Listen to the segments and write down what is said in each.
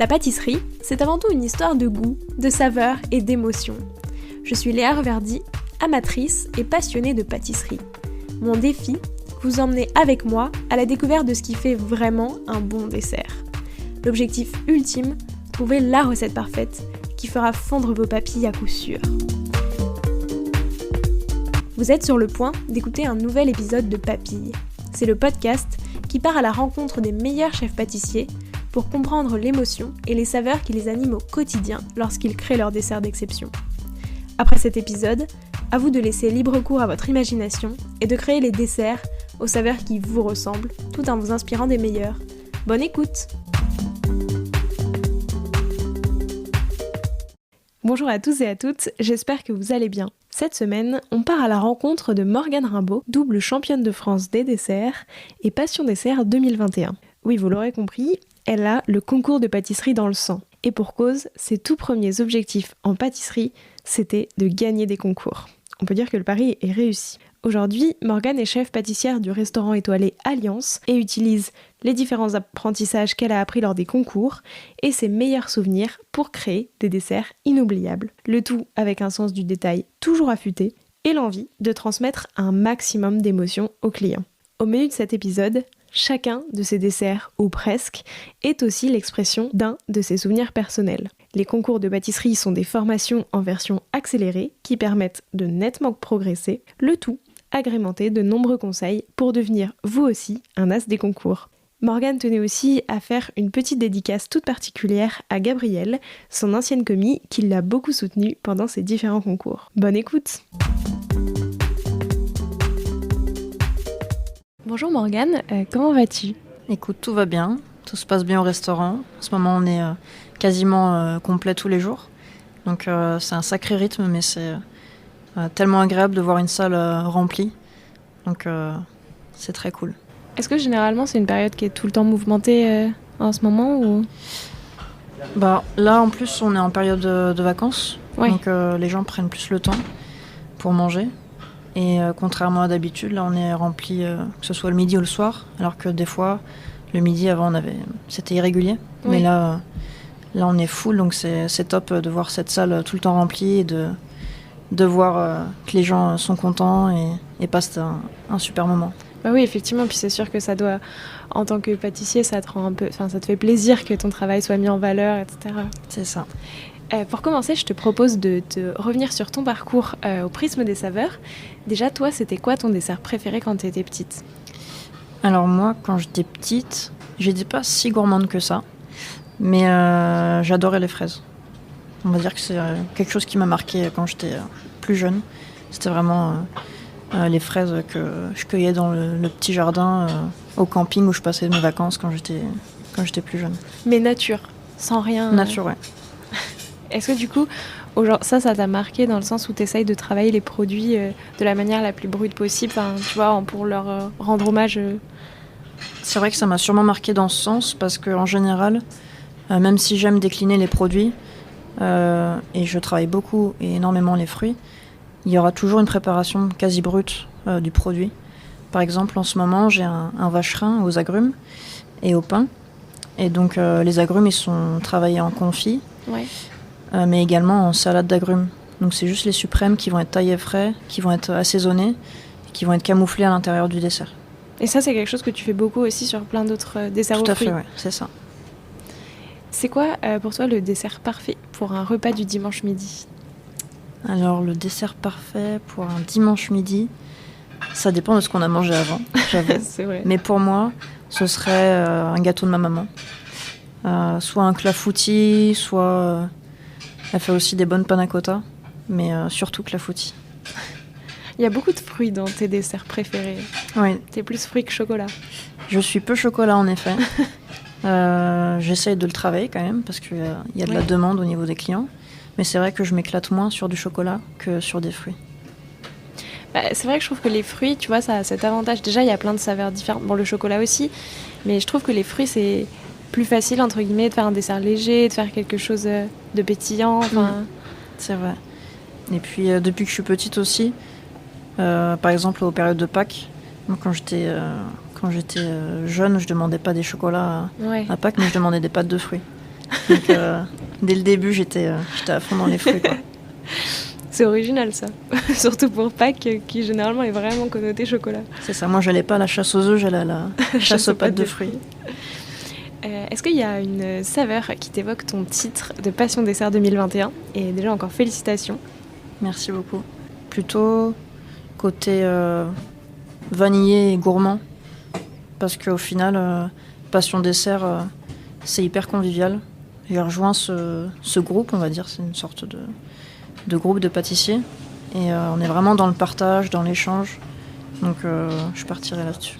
La pâtisserie, c'est avant tout une histoire de goût, de saveur et d'émotion. Je suis Léa Reverdy, amatrice et passionnée de pâtisserie. Mon défi, vous emmener avec moi à la découverte de ce qui fait vraiment un bon dessert. L'objectif ultime, trouver la recette parfaite qui fera fondre vos papilles à coup sûr. Vous êtes sur le point d'écouter un nouvel épisode de Papilles. C'est le podcast qui part à la rencontre des meilleurs chefs pâtissiers pour comprendre l'émotion et les saveurs qui les animent au quotidien lorsqu'ils créent leurs desserts d'exception. Après cet épisode, à vous de laisser libre cours à votre imagination et de créer les desserts aux saveurs qui vous ressemblent, tout en vous inspirant des meilleurs. Bonne écoute! Bonjour à tous et à toutes, j'espère que vous allez bien. Cette semaine, on part à la rencontre de Morgane Rimbaud, double championne de France des desserts et Passion Dessert 2021. Oui, vous l'aurez compris, elle a le concours de pâtisserie dans le sang. Et pour cause, ses tout premiers objectifs en pâtisserie, c'était de gagner des concours. On peut dire que le pari est réussi. Aujourd'hui, Morgane est chef pâtissière du restaurant étoilé Alliance et utilise les différents apprentissages qu'elle a appris lors des concours et ses meilleurs souvenirs pour créer des desserts inoubliables. Le tout avec un sens du détail toujours affûté et l'envie de transmettre un maximum d'émotions aux clients. Au menu de cet épisode, chacun de ces desserts, ou presque, est aussi l'expression d'un de ses souvenirs personnels. Les concours de pâtisserie sont des formations en version accélérée qui permettent de nettement progresser, le tout agrémenté de nombreux conseils pour devenir vous aussi un as des concours. Morgane tenait aussi à faire une petite dédicace toute particulière à Gabrielle, son ancienne commis, qui l'a beaucoup soutenue pendant ses différents concours. Bonne écoute! Bonjour Morgane, comment vas-tu? Écoute, tout va bien, tout se passe bien au restaurant. En ce moment, on est quasiment complet tous les jours. Donc c'est un sacré rythme, mais c'est tellement agréable de voir une salle remplie. Donc c'est très cool. Est-ce que généralement c'est une période qui est tout le temps mouvementée en ce moment ou... Là en plus on est en période de vacances, ouais. Donc les gens prennent plus le temps pour manger. Et contrairement à d'habitude, là on est rempli que ce soit le midi ou le soir, alors que des fois le midi avant c'était irrégulier. Oui. Mais là on est full, donc c'est top de voir cette salle tout le temps remplie et de voir que les gens sont contents et passent un super moment. Bah oui, effectivement, puis c'est sûr que ça doit, en tant que pâtissier, ça te rend un peu, ça te fait plaisir que ton travail soit mis en valeur, etc. C'est ça. Pour commencer, je te propose de revenir sur ton parcours au prisme des saveurs. Déjà, toi, c'était quoi ton dessert préféré quand tu étais petite? Alors moi, quand j'étais petite, j'étais pas si gourmande que ça, mais j'adorais les fraises. On va dire que c'est quelque chose qui m'a marqué quand j'étais plus jeune. C'était vraiment les fraises que je cueillais dans le petit jardin au camping où je passais mes vacances quand j'étais plus jeune. Mais nature, sans rien... Nature, ouais. Est-ce que du coup, ça t'a marqué dans le sens où tu essayes de travailler les produits de la manière la plus brute possible, tu vois, pour leur rendre hommage C'est vrai que ça m'a sûrement marqué dans ce sens parce qu'en général, même si j'aime décliner les produits, et je travaille beaucoup et énormément les fruits, il y aura toujours une préparation quasi brute du produit. Par exemple, en ce moment, j'ai un vacherin aux agrumes et au pain. Et donc, les agrumes, ils sont travaillés en confit, ouais. Mais également en salade d'agrumes. Donc, c'est juste les suprêmes qui vont être taillés frais, qui vont être assaisonnés, et qui vont être camouflés à l'intérieur du dessert. Et ça, c'est quelque chose que tu fais beaucoup aussi sur plein d'autres desserts aux fruits. Tout à fait, ouais, c'est ça. C'est quoi pour toi le dessert parfait pour un repas du dimanche midi? Alors le dessert parfait pour un dimanche midi, ça dépend de ce qu'on a mangé avant, j'avoue. C'est vrai. Mais pour moi, ce serait un gâteau de ma maman. Soit un clafoutis, soit... elle fait aussi des bonnes panna cotta, mais surtout clafoutis. Il y a beaucoup de fruits dans tes desserts préférés. Oui. T'es plus fruits que chocolat. Je suis peu chocolat en effet. J'essaye de le travailler quand même parce qu'il y a de la demande au niveau des clients. Mais c'est vrai que je m'éclate moins sur du chocolat que sur des fruits. C'est vrai que je trouve que les fruits, tu vois, ça a cet avantage. Déjà, il y a plein de saveurs différentes. Bon, le chocolat aussi. Mais je trouve que les fruits, c'est plus facile, entre guillemets, de faire un dessert léger, de faire quelque chose de pétillant. C'est vrai. Et puis, depuis que je suis petite aussi, par exemple, aux périodes de Pâques, moi, quand j'étais jeune, je demandais pas des chocolats à Pâques, mais je demandais des pâtes de fruits. Donc, dès le début, j'étais à fond dans les fruits, quoi. C'est original ça, surtout pour Pâques qui généralement est vraiment connoté chocolat. C'est ça, moi j'allais pas à la chasse aux œufs, j'allais à la chasse aux pâtes de fruits. Est-ce qu'il y a une saveur qui t'évoque ton titre de Passion Dessert 2021 ? Et déjà encore félicitations. Merci beaucoup. Plutôt côté vanillé et gourmand, parce qu'au final, Passion Dessert, c'est hyper convivial. J'ai rejoint ce groupe, on va dire, c'est une sorte de groupe de pâtissiers. Et on est vraiment dans le partage, dans l'échange. Donc je partirai là-dessus.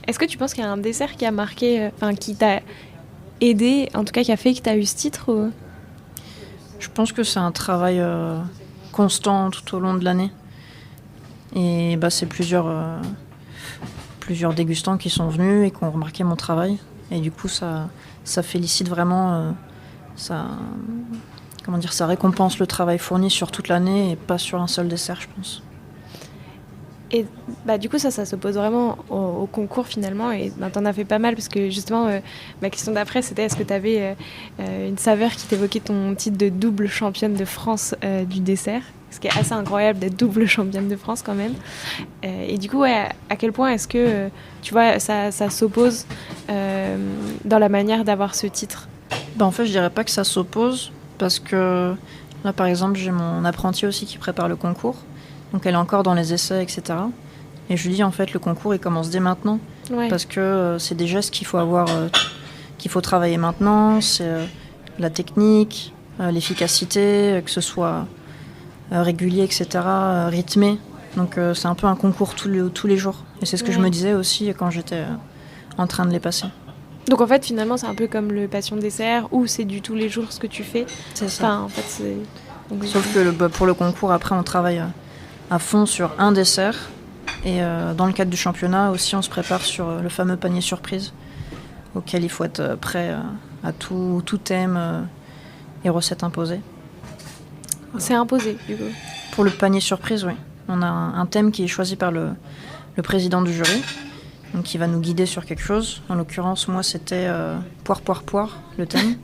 Est-ce que tu penses qu'il y a un dessert qui a marqué, qui t'a aidé, en tout cas qui a fait que tu as eu ce titre ou... Je pense que c'est un travail constant tout au long de l'année. Et c'est plusieurs dégustants qui sont venus et qui ont remarqué mon travail. Et du coup, ça félicite vraiment, ça récompense le travail fourni sur toute l'année et pas sur un seul dessert, je pense. Et du coup, ça s'oppose vraiment au concours finalement. Et t'en as fait pas mal parce que justement, ma question d'après, c'était est-ce que tu avais une saveur qui t'évoquait ton titre de double championne de France du dessert ? Ce qui est assez incroyable d'être double championne de France quand même. Et du coup, à quel point est-ce que tu vois, ça s'oppose dans la manière d'avoir ce titre ? En fait, je dirais pas que ça s'oppose parce que là, par exemple, j'ai mon apprenti aussi qui prépare le concours. Donc elle est encore dans les essais, etc. Et je lui dis en fait le concours il commence dès maintenant. Ouais. Parce que c'est des gestes qu'il faut avoir, qu'il faut travailler maintenant. C'est la technique, l'efficacité, que ce soit régulier, etc. Rythmé. Donc c'est un peu un concours tous les jours. Et c'est ce que je me disais aussi quand j'étais en train de les passer. Donc en fait finalement c'est un peu comme le Passion Dessert où c'est du tous les jours ce que tu fais. C'est ça. En fait, c'est... Donc, sauf que pour le concours après on travaille à fond sur un dessert et dans le cadre du championnat aussi on se prépare sur le fameux panier surprise auquel il faut être prêt à tout thème et recettes imposées. C'est imposé du coup. Pour le panier surprise, oui. On a un thème qui est choisi par le président du jury, donc qui va nous guider sur quelque chose. En l'occurrence, moi c'était poire, le thème.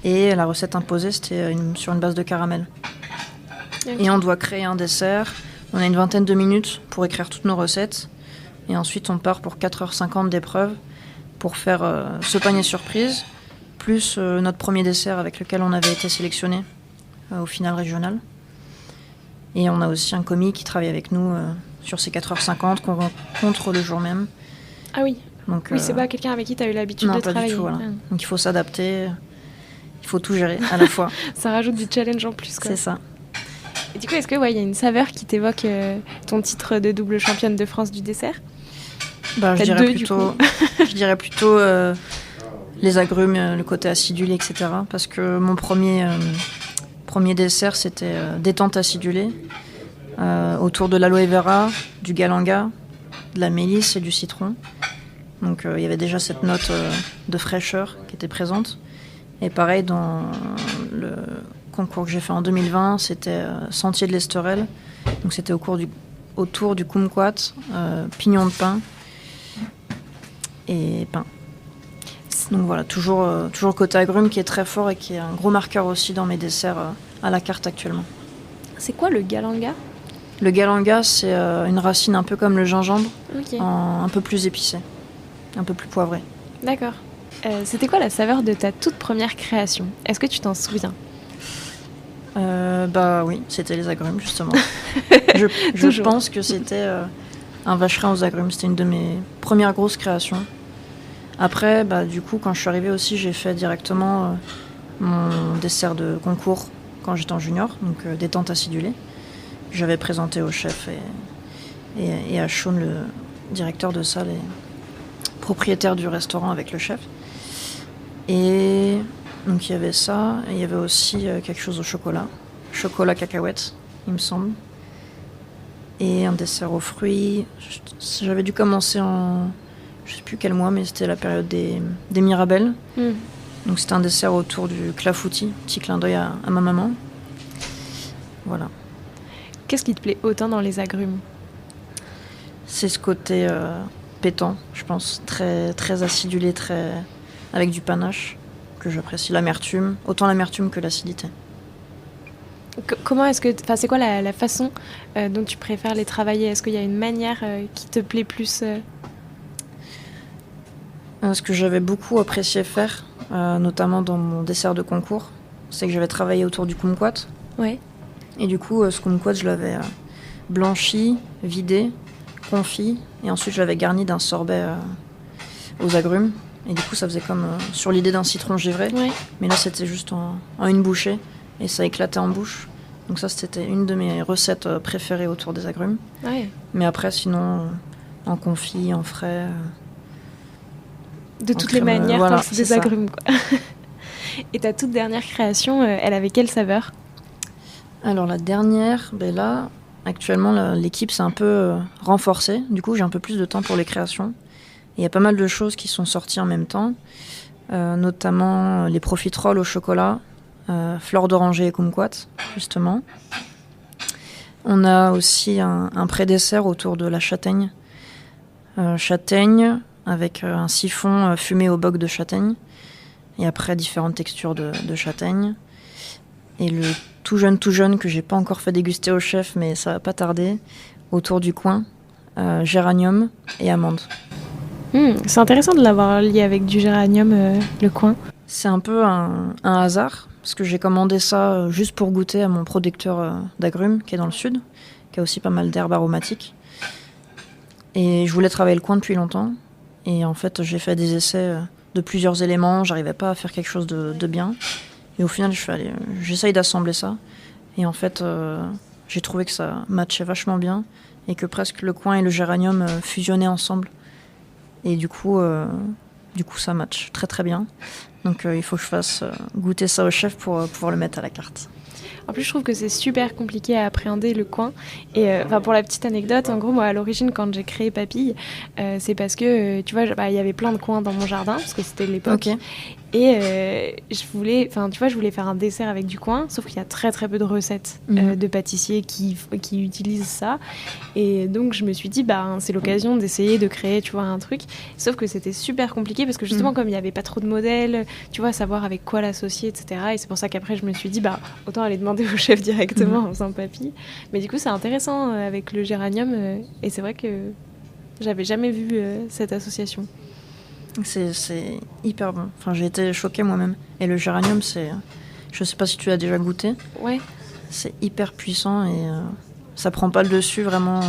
Et la recette imposée c'était sur une base de caramel. Et on doit créer un dessert. On a une vingtaine de minutes pour écrire toutes nos recettes. Et ensuite, on part pour 4h50 d'épreuve pour faire ce panier surprise, plus notre premier dessert avec lequel on avait été sélectionné au final régional. Et on a aussi un commis qui travaille avec nous sur ces 4h50 qu'on rencontre le jour même. Ah oui. Donc, oui, c'est pas quelqu'un avec qui tu as eu l'habitude de travailler. Non, pas du tout. Voilà. Donc il faut s'adapter, il faut tout gérer à la fois. Ça rajoute du challenge en plus, quoi. C'est ça. Et du coup, est-ce qu'il y a une saveur qui t'évoque ton titre de double championne de France du dessert ? Je dirais plutôt les agrumes, le côté acidulé, etc. Parce que mon premier dessert, c'était détente acidulée, autour de l'aloe vera, du galanga, de la mélisse et du citron. Donc il y avait déjà cette note de fraîcheur qui était présente. Et pareil, dans le concours que j'ai fait en 2020, c'était Sentier de l'Esterel. Donc c'était autour du kumquat, pignon de pain et pain. Donc voilà, toujours côté agrumes qui est très fort et qui est un gros marqueur aussi dans mes desserts à la carte actuellement. C'est quoi le galanga ? Le galanga, c'est une racine un peu comme le gingembre, okay. Un peu plus épicée, un peu plus poivrée. D'accord. C'était quoi la saveur de ta toute première création ? Est-ce que tu t'en souviens ? Oui, c'était les agrumes justement. je pense que c'était un vacherin aux agrumes. C'était une de mes premières grosses créations. Après, du coup, quand je suis arrivée aussi, j'ai fait directement mon dessert de concours quand j'étais en junior, donc détente acidulée. J'avais présenté au chef et à Sean, le directeur de salle et propriétaire du restaurant avec le chef. Et donc il y avait ça, et il y avait aussi quelque chose au chocolat cacahuète, il me semble. Et un dessert aux fruits. J'avais dû commencer je sais plus quel mois, mais c'était la période des Mirabelles. Donc c'était un dessert autour du clafoutis, petit clin d'œil à ma maman. Voilà. Qu'est-ce qui te plaît autant dans les agrumes ? C'est ce côté pétant, je pense, très, très acidulé, avec du panache, que j'apprécie l'amertume, autant l'amertume que l'acidité. Comment est-ce que, enfin, c'est quoi la façon dont tu préfères les travailler? Est-ce qu'il y a une manière qui te plaît plus Ce que j'avais beaucoup apprécié faire, notamment dans mon dessert de concours, c'est que j'avais travaillé autour du kumquat. Ouais. Et du coup, ce kumquat, je l'avais blanchi, vidé, confit, et ensuite je l'avais garni d'un sorbet aux agrumes. Et du coup, ça faisait comme sur l'idée d'un citron givré. Ouais. Mais là, c'était juste en une bouchée, et ça éclatait en bouche. Donc ça, c'était une de mes recettes préférées autour des agrumes. Ouais. Mais après, sinon, en confit, en frais... De toutes les manières, voilà, quand c'est des agrumes, quoi. Et ta toute dernière création, elle avait quelle saveur? Alors la dernière, là, actuellement, l'équipe s'est un peu renforcée. Du coup, j'ai un peu plus de temps pour les créations. Il y a pas mal de choses qui sont sorties en même temps, notamment les profiteroles au chocolat, fleurs d'oranger et kumquat, justement. On a aussi un pré-dessert autour de la châtaigne. Châtaigne avec un siphon fumé au boc de châtaigne. Et après, différentes textures de châtaigne. Et le tout jeune que j'ai pas encore fait déguster au chef, mais ça va pas tarder, autour du coin, géranium et amande. C'est intéressant de l'avoir lié avec du géranium, le coin. C'est un peu un hasard, parce que j'ai commandé ça juste pour goûter à mon producteur d'agrumes, qui est dans le sud, qui a aussi pas mal d'herbes aromatiques. Et je voulais travailler le coin depuis longtemps. Et en fait, j'ai fait des essais de plusieurs éléments, j'arrivais pas à faire quelque chose de bien. Et au final, j'essaye d'assembler ça. Et en fait, j'ai trouvé que ça matchait vachement bien et que presque le coin et le géranium fusionnaient ensemble. Et du coup, ça match très très bien. Donc il faut que je fasse goûter ça au chef pour pouvoir le mettre à la carte. En plus, je trouve que c'est super compliqué à appréhender le coin. Et pour la petite anecdote, en gros, moi, à l'origine, quand j'ai créé Papille, c'est parce que, tu vois, il y avait plein de coins dans mon jardin, parce que c'était l'époque. Okay. Et je voulais faire un dessert avec du coin, sauf qu'il y a très très peu de recettes de pâtissiers qui utilisent ça. Et donc je me suis dit, c'est l'occasion d'essayer de créer, tu vois, un truc. Sauf que c'était super compliqué parce que justement, comme il n'y avait pas trop de modèles, tu vois, savoir avec quoi l'associer, etc. Et c'est pour ça qu'après je me suis dit, autant aller demander au chef directement en faisant Papille. Mais du coup, c'est intéressant avec le géranium. Et c'est vrai que j'avais jamais vu cette association. C'est hyper bon. Enfin, j'ai été choquée moi-même. Et le géranium, je sais pas si tu as déjà goûté. Ouais. C'est hyper puissant et ça prend pas le dessus vraiment.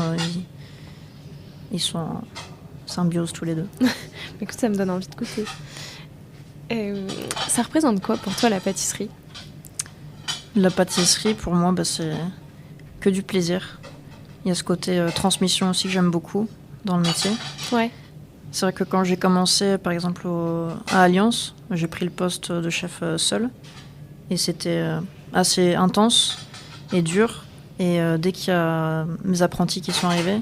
Ils sont en symbiose tous les deux. Écoute, ça me donne envie de goûter. Ça représente quoi pour toi la pâtisserie? La pâtisserie, pour moi, c'est que du plaisir. Il y a ce côté transmission aussi que j'aime beaucoup dans le métier. Ouais. C'est vrai que quand j'ai commencé, par exemple, à Alliance, j'ai pris le poste de chef seul. Et c'était assez intense et dur. Et dès qu'il y a mes apprentis qui sont arrivés,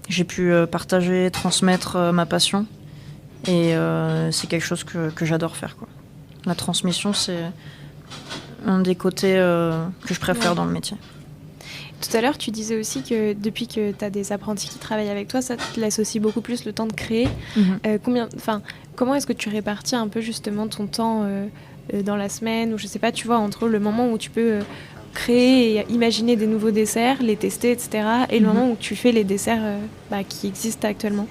j'ai pu partager, transmettre ma passion. Et c'est quelque chose que j'adore faire, quoi. La transmission, c'est un des côtés que je préfère dans le métier. Tout à l'heure, tu disais aussi que depuis que tu as des apprentis qui travaillent avec toi, ça te laisse aussi beaucoup plus le temps de créer. Comment est-ce que tu répartis un peu justement ton temps dans la semaine, ou je sais pas, tu vois, entre le moment où tu peux créer et imaginer des nouveaux desserts, les tester, etc., et le moment où tu fais les desserts qui existent actuellement?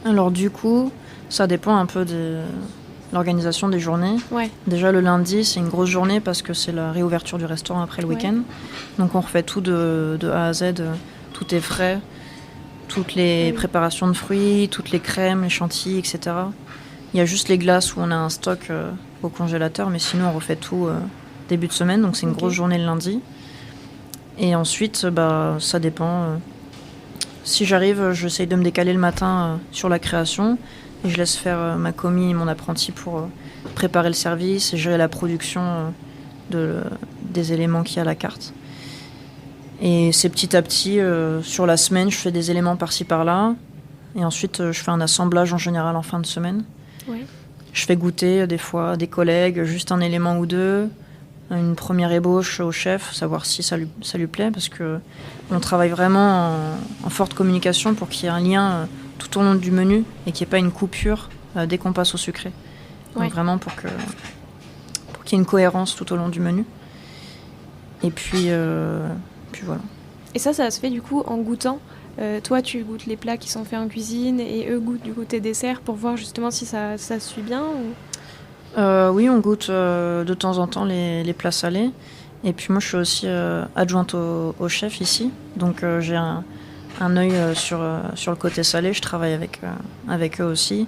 Alors du coup, ça dépend un peu de l'organisation des journées. Ouais. Déjà le lundi, c'est une grosse journée parce que c'est la réouverture du restaurant après le week-end. Donc on refait tout de A à Z, tout est frais, toutes les préparations de fruits, toutes les crèmes, les chantilly, etc. Il y a juste les glaces où on a un stock au congélateur, mais sinon on refait tout début de semaine, donc c'est une grosse journée le lundi. Et ensuite, ça dépend. Si j'arrive, j'essaye de me décaler le matin sur la création. Et je laisse faire ma commis et mon apprenti pour préparer le service et gérer la production des éléments qu'il y a à la carte. Et c'est petit à petit, sur la semaine, je fais des éléments par-ci par-là. Et ensuite, je fais un assemblage en général en fin de semaine. Ouais. Je fais goûter des fois des collègues, juste un élément ou deux, une première ébauche au chef, savoir si ça lui plaît, parce qu'on travaille vraiment en forte communication pour qu'il y ait un lien tout au long du menu et qu'il n'y ait pas une coupure dès qu'on passe au sucré. Ouais. Donc vraiment pour qu'il y ait une cohérence tout au long du menu. Et puis voilà. Et ça se fait du coup en goûtant. Toi, tu goûtes les plats qui sont faits en cuisine et eux goûtent du coup tes desserts pour voir justement si ça se suit bien ou... Oui, on goûte de temps en temps les plats salés. Et puis moi, je suis aussi adjointe au chef ici. Donc j'ai un œil sur le côté salé. Je travaille avec eux aussi.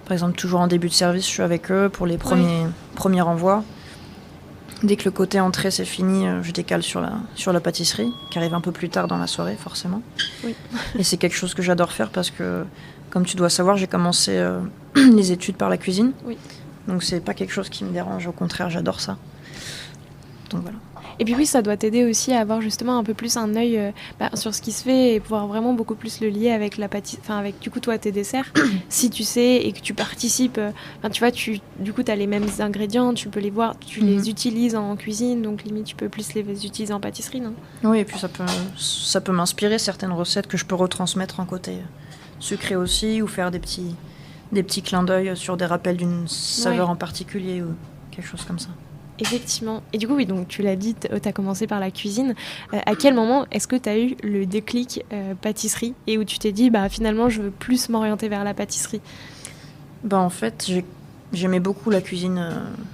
Par exemple, toujours en début de service, je suis avec eux pour les premiers renvois. Dès que le côté entrée c'est fini, je décale sur la pâtisserie, qui arrive un peu plus tard dans la soirée, forcément. Oui. Et c'est quelque chose que j'adore faire parce que, comme tu dois savoir, j'ai commencé les études par la cuisine. Oui. Donc c'est pas quelque chose qui me dérange, au contraire, j'adore ça. Donc voilà. Et puis oui, ça doit t'aider aussi à avoir justement un peu plus un œil sur ce qui se fait et pouvoir vraiment beaucoup plus le lier avec la pâtisserie, enfin avec du coup toi tes desserts. Si tu sais et que tu participes, tu vois, du coup tu as les mêmes ingrédients, tu peux les voir, tu les utilises en cuisine, donc limite tu peux plus les utiliser en pâtisserie, non? Oui, et puis ça peut m'inspirer certaines recettes que je peux retransmettre en côté sucré aussi, ou faire des petits clins d'œil sur des rappels d'une saveur en particulier ou quelque chose comme ça. Effectivement. Et du coup, oui, donc tu l'as dit, tu as commencé par la cuisine. À quel moment est-ce que tu as eu le déclic pâtisserie et où tu t'es dit, finalement, je veux plus m'orienter vers la pâtisserie? En fait, j'aimais beaucoup la cuisine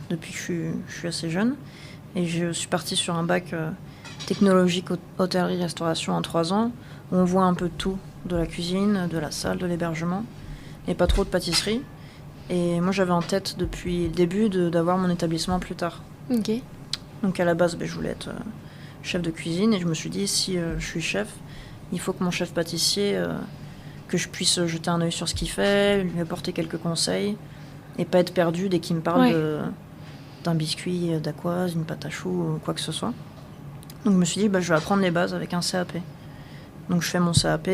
depuis que je suis assez jeune. Et je suis partie sur un bac technologique hôtellerie-restauration en 3 ans, où on voit un peu de tout, de la cuisine, de la salle, de l'hébergement, et pas trop de pâtisserie. Et moi, j'avais en tête depuis le début d'avoir mon établissement plus tard. Ok. Donc à la base, je voulais être chef de cuisine, et je me suis dit, si je suis chef, il faut que mon chef pâtissier, que je puisse jeter un œil sur ce qu'il fait, lui apporter quelques conseils, et pas être perdu dès qu'il me parle d'un biscuit, d'aquoise, une pâte à choux, ou quoi que ce soit. Donc je me suis dit, je vais apprendre les bases avec un CAP. Donc je fais mon CAP,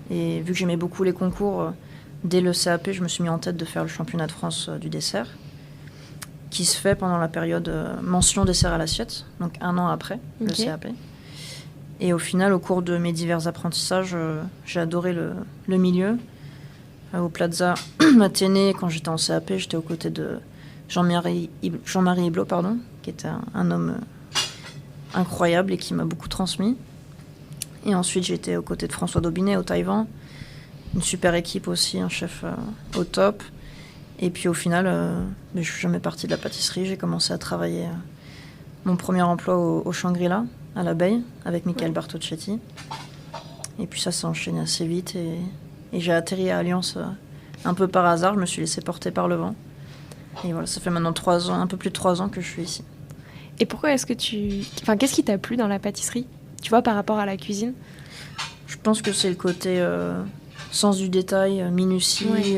et vu que j'aimais beaucoup les concours, dès le CAP, je me suis mis en tête de faire le championnat de France du dessert, qui se fait pendant la période mention dessert à l'assiette, donc 1 an après le CAP. Et au final, au cours de mes divers apprentissages, j'ai adoré le milieu. Au Plaza Athénée, quand j'étais en CAP, j'étais aux côtés de Jean-Marie Hiblot, qui était un homme incroyable et qui m'a beaucoup transmis. Et ensuite, j'étais aux côtés de François Daubinet au Taïwan. Une super équipe aussi, un chef au top. Et puis au final, je suis jamais partie de la pâtisserie. J'ai commencé à travailler mon premier emploi au Shangri-La, à l'abeille, avec Michael Bartocchetti. Et puis ça s'est enchaîné assez vite. Et j'ai atterri à Alliance un peu par hasard. Je me suis laissée porter par le vent. Et voilà, ça fait maintenant 3 ans, un peu plus de 3 ans que je suis ici. Et pourquoi est-ce que qu'est-ce qui t'a plu dans la pâtisserie, tu vois, par rapport à la cuisine? Je pense que c'est le côté sens du détail, minutie,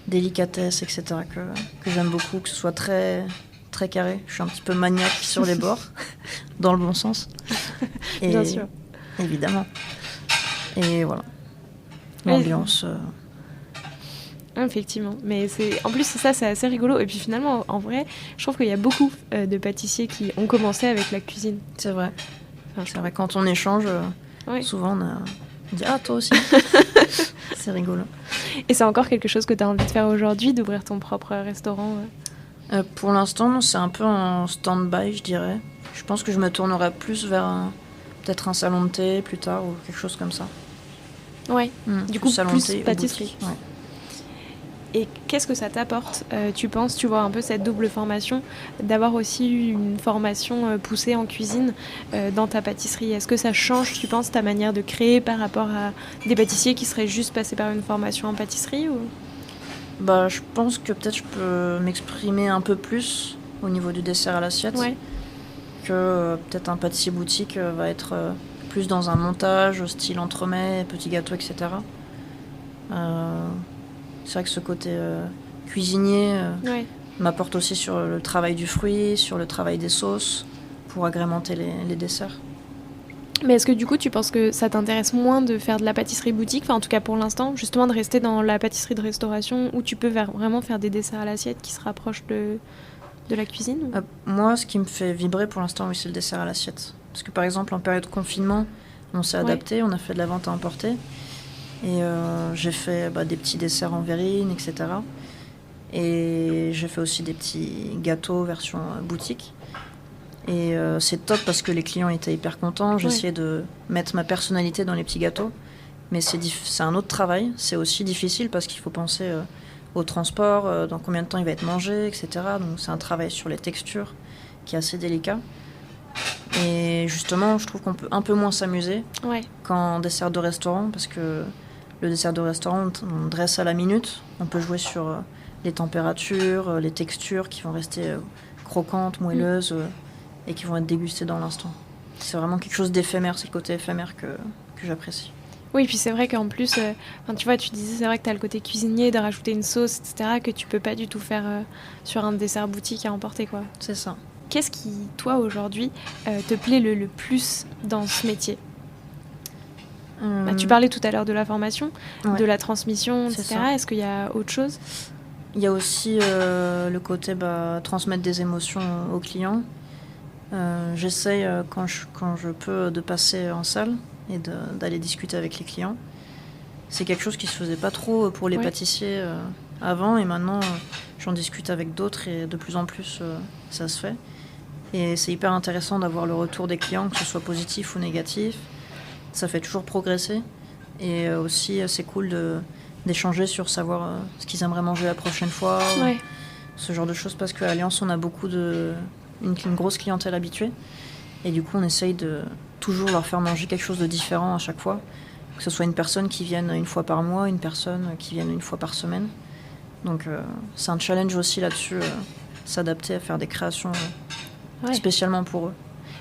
délicatesse, etc. que j'aime beaucoup, que ce soit très, très carré. Je suis un petit peu maniaque sur les bords, dans le bon sens. Et, bien sûr. Évidemment. Et voilà. L'ambiance... Effectivement, mais en plus ça c'est assez rigolo, et puis finalement en vrai je trouve qu'il y a beaucoup de pâtissiers qui ont commencé avec la cuisine. C'est vrai. C'est vrai, quand on échange, souvent on dit « Ah, toi aussi !» C'est rigolo. Et c'est encore quelque chose que tu as envie de faire aujourd'hui, d'ouvrir ton propre restaurant? Pour l'instant, c'est un peu en stand-by, je dirais. Je pense que je me tournerai plus vers peut-être un salon de thé plus tard, ou quelque chose comme ça. Ouais, du coup salon plus de thé pâtisserie. Ouais. Et qu'est-ce que ça t'apporte, tu penses, tu vois, un peu cette double formation, d'avoir aussi eu une formation poussée en cuisine dans ta pâtisserie? Est-ce que ça change, tu penses, ta manière de créer par rapport à des pâtissiers qui seraient juste passés par une formation en pâtisserie ou... Je pense que peut-être je peux m'exprimer un peu plus au niveau du dessert à l'assiette, que peut-être un pâtissier boutique va être plus dans un montage, style entremets, petits gâteaux, etc. C'est vrai que ce côté cuisinier m'apporte aussi sur le travail du fruit, sur le travail des sauces, pour agrémenter les desserts. Mais est-ce que du coup tu penses que ça t'intéresse moins de faire de la pâtisserie boutique, enfin en tout cas pour l'instant, justement de rester dans la pâtisserie de restauration où tu peux vraiment faire des desserts à l'assiette qui se rapprochent de la cuisine Moi, ce qui me fait vibrer pour l'instant, c'est le dessert à l'assiette. Parce que par exemple en période de confinement, on s'est adapté, on a fait de la vente à emporter. Et j'ai fait des petits desserts en verrine, etc. Et j'ai fait aussi des petits gâteaux version boutique. Et c'est top parce que les clients étaient hyper contents. J'essayais de mettre ma personnalité dans les petits gâteaux. Mais c'est un autre travail. C'est aussi difficile parce qu'il faut penser au transport, dans combien de temps il va être mangé, etc. Donc c'est un travail sur les textures qui est assez délicat. Et justement, je trouve qu'on peut un peu moins s'amuser qu'en dessert de restaurant, parce que le dessert de restaurant, on dresse à la minute. On peut jouer sur les températures, les textures qui vont rester croquantes, moelleuses, et qui vont être dégustées dans l'instant. C'est vraiment quelque chose d'éphémère, c'est le côté éphémère que j'apprécie. Oui, puis c'est vrai qu'en plus, tu vois, tu disais, c'est vrai que tu as le côté cuisinier, de rajouter une sauce, etc., que tu peux pas du tout faire sur un dessert boutique à emporter, quoi. C'est ça. Qu'est-ce qui, toi, aujourd'hui, te plaît le plus dans ce métier ? Tu parlais tout à l'heure de la formation, de la transmission, etc. Est-ce qu'il y a autre chose ? Il y a aussi le côté transmettre des émotions aux clients. J'essaye, quand je peux, de passer en salle et d'aller discuter avec les clients. C'est quelque chose qui se faisait pas trop pour les pâtissiers avant, et maintenant j'en discute avec d'autres et de plus en plus ça se fait. Et c'est hyper intéressant d'avoir le retour des clients, que ce soit positif ou négatif. Ça fait toujours progresser. Et aussi c'est cool d'échanger sur savoir ce qu'ils aimeraient manger la prochaine fois, ce genre de choses, parce qu'à Alliance on a beaucoup une grosse clientèle habituée. Et du coup, on essaye de toujours leur faire manger quelque chose de différent à chaque fois. Que ce soit une personne qui vienne une fois par mois, une personne qui vienne une fois par semaine. Donc, c'est un challenge aussi là-dessus, s'adapter à faire des créations spécialement pour eux.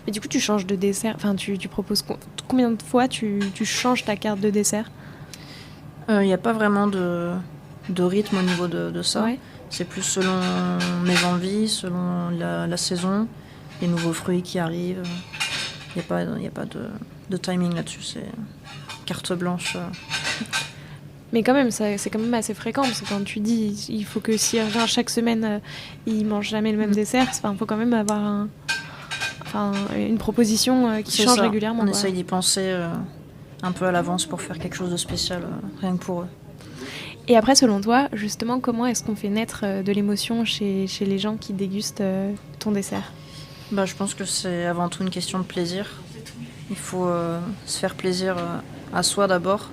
Mais du coup, tu changes de dessert. Enfin, tu proposes combien de fois tu changes ta carte de dessert ? Il n'y a pas vraiment de rythme au niveau de ça. C'est plus selon mes envies, selon la saison, les nouveaux fruits qui arrivent. Il n'y a pas de timing là-dessus, c'est carte blanche. Mais quand même, c'est quand même assez fréquent, parce que quand tu dis il faut que s'il revient chaque semaine, il mange jamais le même dessert, il faut quand même avoir une proposition qui change régulièrement. On essaye d'y penser un peu à l'avance pour faire quelque chose de spécial, rien que pour eux. Et après, selon toi, justement, comment est-ce qu'on fait naître de l'émotion chez les gens qui dégustent ton dessert ? Je pense que c'est avant tout une question de plaisir. Il faut se faire plaisir à soi d'abord,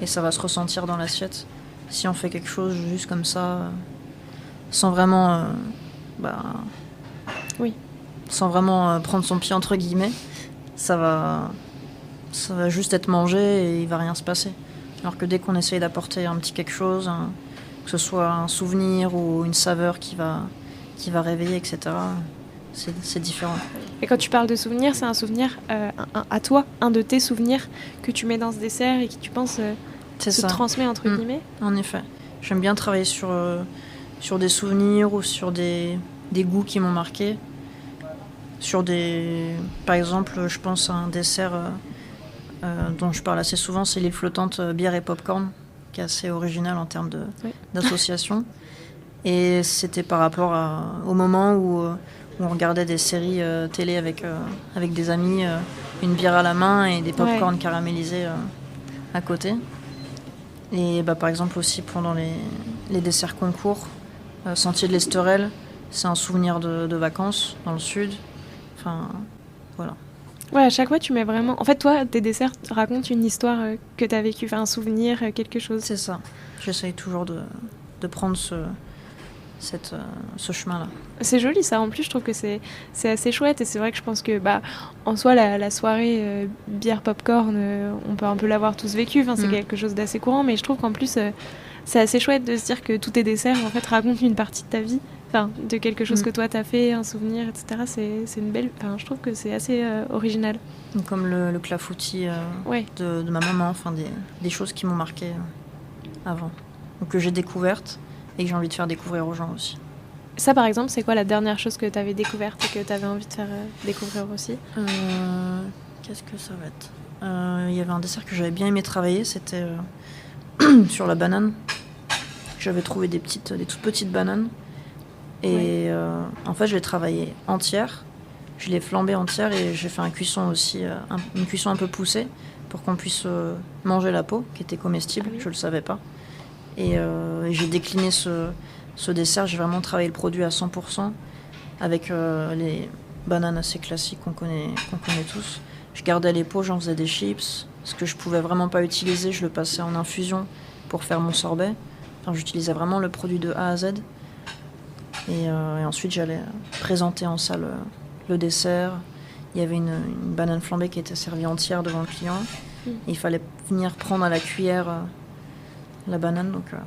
et ça va se ressentir dans l'assiette. Si on fait quelque chose juste comme ça, sans vraiment, sans vraiment prendre son pied entre guillemets, ça va juste être mangé et il va rien se passer. Alors que dès qu'on essaye d'apporter un petit quelque chose, que ce soit un souvenir ou une saveur qui va réveiller, etc., c'est différent. Et quand tu parles de souvenir, c'est un souvenir à toi, un de tes souvenirs que tu mets dans ce dessert et qui, tu penses, se transmet entre guillemets ? En effet. J'aime bien travailler sur des souvenirs ou sur des goûts qui m'ont marqué. Par exemple, je pense à un dessert dont je parle assez souvent, c'est l'île flottante bière et popcorn, qui est assez original en termes d'association. Et c'était par rapport au moment où on regardait des séries télé avec des amis, une bière à la main et des popcorn caramélisés à côté. Et par exemple aussi pendant les desserts concours, Sentier de l'Esterel, c'est un souvenir de vacances dans le sud. Enfin, voilà. Ouais, à chaque fois, tu mets vraiment... En fait, toi, tes desserts racontent une histoire que tu as vécue, un souvenir, quelque chose. C'est ça. J'essaye toujours de prendre ce chemin-là. C'est joli, ça. En plus, je trouve que c'est assez chouette. Et c'est vrai que je pense que, en soi, la soirée bière popcorn, on peut un peu l'avoir tous vécu. C'est quelque chose d'assez courant. Mais je trouve qu'en plus, c'est assez chouette de se dire que tous tes desserts, en fait, racontent une partie de ta vie. De quelque chose que toi t'as fait, un souvenir, etc. C'est une belle... je trouve que c'est assez original. Comme le clafoutis de ma maman, des choses qui m'ont marqué avant. Donc que j'ai découvertes et que j'ai envie de faire découvrir aux gens aussi. Ça, par exemple, c'est quoi la dernière chose que t'avais découverte et que t'avais envie de faire découvrir aussi ? Qu'est-ce que ça va être ? Il y avait un dessert que j'avais bien aimé travailler, c'était sur la banane. J'avais trouvé des toutes petites bananes. Et en fait, je l'ai travaillée entière, je l'ai flambée entière et j'ai fait une cuisson un peu poussée pour qu'on puisse manger la peau, qui était comestible, je ne le savais pas. Et j'ai décliné Ce dessert, j'ai vraiment travaillé le produit à 100%, avec les bananes assez classiques qu'on connaît tous. Je gardais les peaux, j'en faisais des chips. Ce que je pouvais vraiment pas utiliser, je le passais en infusion pour faire mon sorbet. Enfin, j'utilisais vraiment le produit de A à Z. Et ensuite, j'allais présenter en salle le dessert. Il y avait une banane flambée qui était servie entière devant le client. Et il fallait venir prendre à la cuillère la banane. Donc, voilà.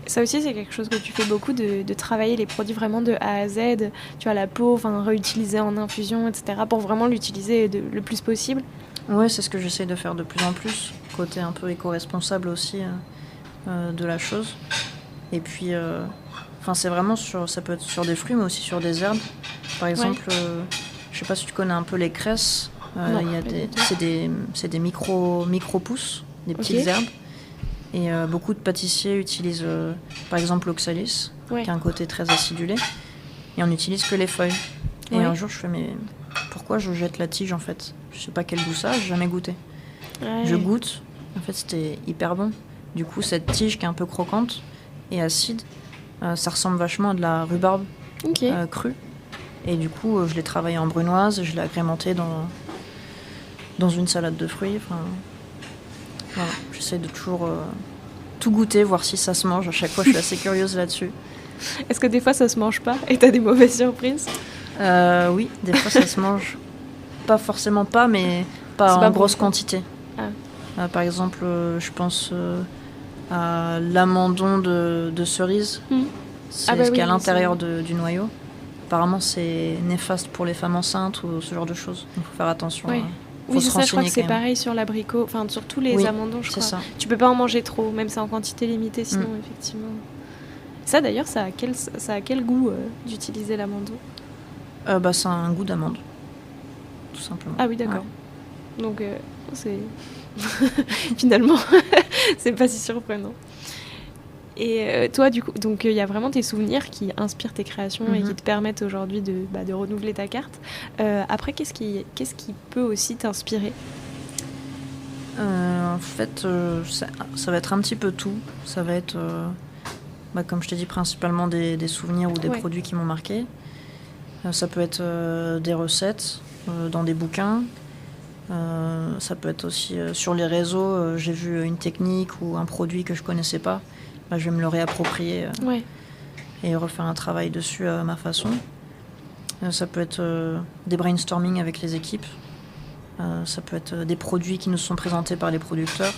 Ça aussi, c'est quelque chose que tu fais beaucoup, de travailler les produits vraiment de A à Z. Tu vois, la peau, réutiliser en infusion, etc. pour vraiment l'utiliser le plus possible. Ouais, c'est ce que j'essaie de faire de plus en plus. Côté un peu éco-responsable aussi de la chose. Et puis, c'est vraiment ça peut être sur des fruits, mais aussi sur des herbes. Par exemple, je sais pas si tu connais un peu les cresses. C'est des micro-pousses, des petites herbes. Et beaucoup de pâtissiers utilisent par exemple l'oxalis, qui a un côté très acidulé. Et on n'utilise que les feuilles. Et un jour, je fais, mais pourquoi je jette la tige en fait? Je sais pas quel goût ça a, j'ai jamais goûté. Je goûte, en fait c'était hyper bon. Du coup, cette tige qui est un peu croquante et acide, ça ressemble vachement à de la rhubarbe crue. Et du coup, je l'ai travaillé en brunoise, je l'ai agrémenté dans une salade de fruits. Voilà. J'essaie de toujours tout goûter, voir si ça se mange. À chaque fois, je suis assez curieuse là-dessus. Est-ce que des fois, ça se mange pas et t'as des mauvaises surprises? Oui, des fois, ça se mange. Pas forcément pas, mais pas en grosse quantité. Par exemple, je pense à l'amandon de cerise. C'est ce qu'il y a à l'intérieur du noyau. Apparemment, c'est néfaste pour les femmes enceintes ou ce genre de choses. Il faut faire attention. Oui, c'est ça, je crois que c'est pareil sur l'abricot, sur tous les amandons, je crois. Ça. Tu peux pas en manger trop, même si c'est en quantité limitée, sinon, effectivement. Ça, d'ailleurs, ça a quel goût d'utiliser l'amandon? Ça a un goût d'amande, tout simplement. Ah oui, d'accord. Ouais. Donc, c'est... Finalement, c'est pas si surprenant. Et toi, du coup, donc il y a vraiment tes souvenirs qui inspirent tes créations et qui te permettent aujourd'hui de renouveler ta carte. Après, qu'est-ce qui peut aussi t'inspirer? En fait, ça va être un petit peu tout. Ça va être, comme je t'ai dit, principalement des souvenirs ou des produits qui m'ont marqué. Ça peut être des recettes dans des bouquins. Ça peut être aussi sur les réseaux. J'ai vu une technique ou un produit que je connaissais pas. Je vais me le réapproprier et refaire un travail dessus à ma façon. Ça peut être des brainstorming avec les équipes. Ça peut être des produits qui nous sont présentés par les producteurs.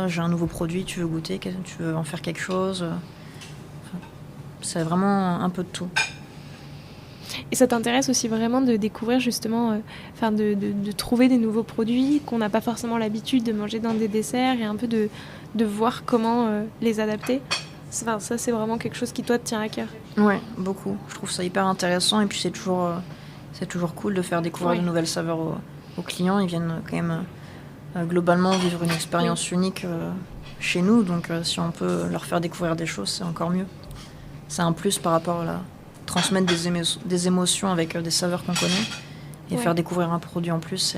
J'ai un nouveau produit, tu veux goûter, tu veux en faire quelque chose. C'est vraiment un peu de tout. Et ça t'intéresse aussi vraiment de découvrir justement, de trouver des nouveaux produits qu'on n'a pas forcément l'habitude de manger dans des desserts et un peu de voir comment les adapter. Ça, c'est vraiment quelque chose qui, toi, te tient à cœur. Ouais, beaucoup. Je trouve ça hyper intéressant et puis c'est toujours cool de faire découvrir de nouvelles saveurs aux clients. Ils viennent quand même globalement vivre une expérience unique chez nous, donc si on peut leur faire découvrir des choses, c'est encore mieux. C'est un plus par rapport à transmettre des émotions avec des saveurs qu'on connaît et faire découvrir un produit en plus,